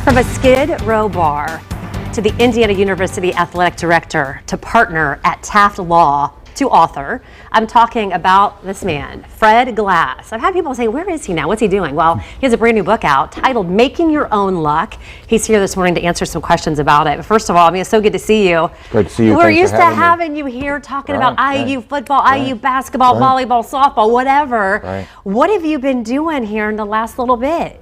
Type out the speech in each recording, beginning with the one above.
From a Skid Row bar to the Indiana University Athletic Director to partner at Taft Law to author, I'm talking about this man, Fred Glass. I've had people say, where is he now? What's he doing? Well, he has a brand new book out titled Making Your Own Luck. He's here this morning to answer some questions about it. But first of all, I mean, it's so good to see you. Great to see you. We're used to having you here talking about IU football, IU basketball, volleyball, softball, whatever. What have you been doing here in the last little bit?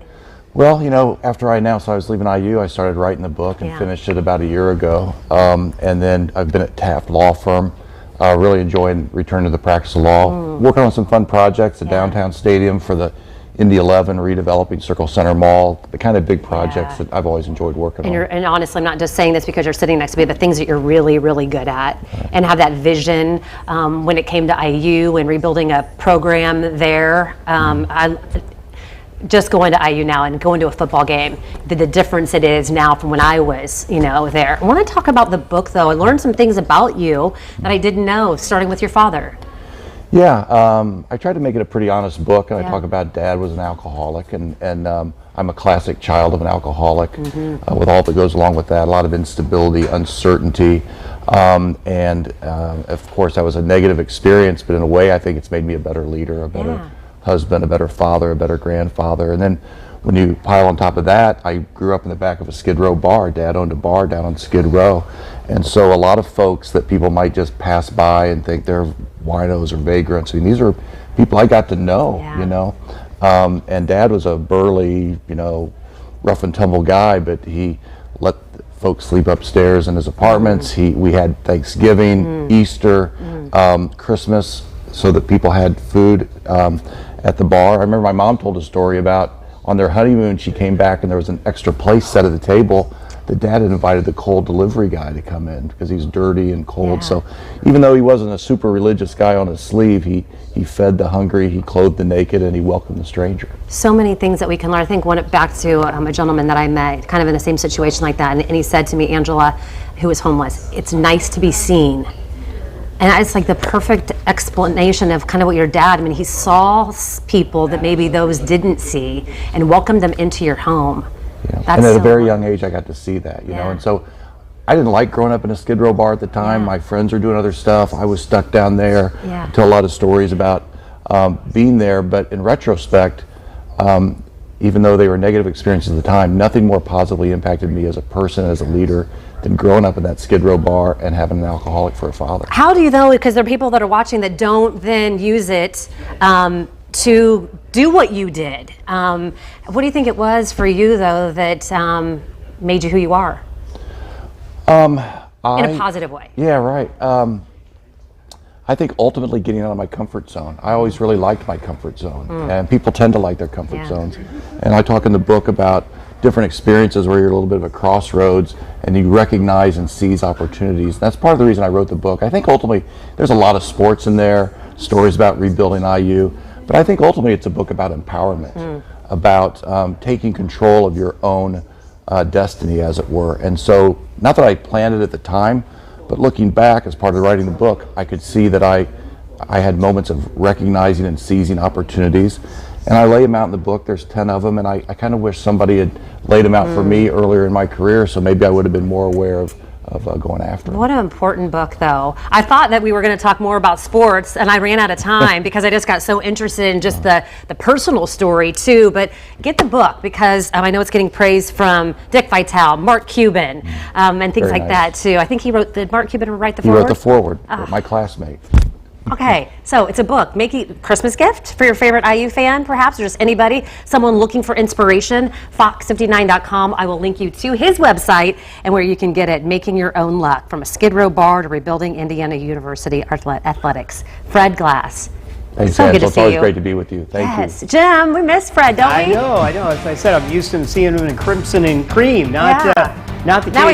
Well, you know, after I announced I was leaving IU, I started writing the book and finished it about a year ago. And then I've been at Taft Law Firm, really enjoying returning to the practice of law, working on some fun projects, the downtown stadium for the Indy 11, redeveloping Circle Center Mall, the kind of big projects that I've always enjoyed working on. And honestly, I'm not just saying this because you're sitting next to me, the things that you're really, really good at and have that vision when it came to IU and rebuilding a program there. Just going to IU now and going to a football game, the difference it is now from when I was, there. I want to talk about the book, though. I learned some things about you that I didn't know, starting with your father. Yeah, I tried to make it a pretty honest book, and I talk about Dad was an alcoholic, and I'm a classic child of an alcoholic, with all that goes along with that, a lot of instability, uncertainty, and of course that was a negative experience, but in a way I think it's made me a better leader, a better husband, a better father, a better grandfather. And then when you pile on top of that, I grew up in the back of a Skid Row bar. Dad owned a bar down on Skid Row. And so a lot of folks that people might just pass by and think they're winos or vagrants, I mean, these are people I got to know, and Dad was a burly, rough and tumble guy, but he let folks sleep upstairs in his apartments. We had Thanksgiving, Easter, Christmas, so that people had food at the bar. I remember my mom told a story about on their honeymoon, she came back and there was an extra place set at the table that Dad had invited the cold delivery guy to come in because he's dirty and cold. So even though he wasn't a super religious guy on his sleeve, he fed the hungry, he clothed the naked, and he welcomed the stranger. So many things that we can learn. I think went back to a gentleman that I met kind of in the same situation like that, and he said to me, Angela, who was homeless, it's nice to be seen. And it's like the perfect explanation of kind of what your dad, I mean, he saw people that maybe those didn't see and welcomed them into your home. And at a very young age, I got to see that, you know. And so I didn't like growing up in a Skid Row bar at the time. My friends were doing other stuff. I was stuck down there. I tell a lot of stories about being there. But in retrospect, even though they were negative experiences at the time, nothing more positively impacted me as a person, as a leader, than growing up in that Skid Row bar and having an alcoholic for a father. How do you know, because there are people that are watching that don't then use it to do what you did. What do you think it was for you, though, that made you who you are? In a positive way. Yeah, right. I think ultimately getting out of my comfort zone. I always really liked my comfort zone, and people tend to like their comfort zones. And I talk in the book about different experiences where you're a little bit of a crossroads and you recognize and seize opportunities. That's part of the reason I wrote the book. I think ultimately there's a lot of sports in there, stories about rebuilding IU, but I think ultimately it's a book about empowerment, about taking control of your own destiny, as it were. And so, not that I planned it at the time, but looking back as part of writing the book, I could see that I had moments of recognizing and seizing opportunities. And I lay them out in the book. There's 10 of them, and I kind of wish somebody had laid them out for me earlier in my career, so maybe I would have been more aware of going after it. What an important book, though. I thought that we were going to talk more about sports, and I ran out of time because I just got so interested in just the personal story, too. But get the book, because I know it's getting praise from Dick Vitale, Mark Cuban, and things like that, too. I think did Mark Cuban write the foreword? He wrote the foreword, my classmate. Okay, so it's a book. Make a Christmas gift for your favorite IU fan, perhaps, or just anybody, someone looking for inspiration. Fox59.com. I will link you to his website and where you can get it. Making Your Own Luck, from a Skid Row bar to rebuilding Indiana University athletics. Fred Glass. Thanks, so good to it's see always you. great to be with you. Thank you. Jim, we miss Fred, don't we? I know. As I said, I'm used to seeing him in crimson and cream, not the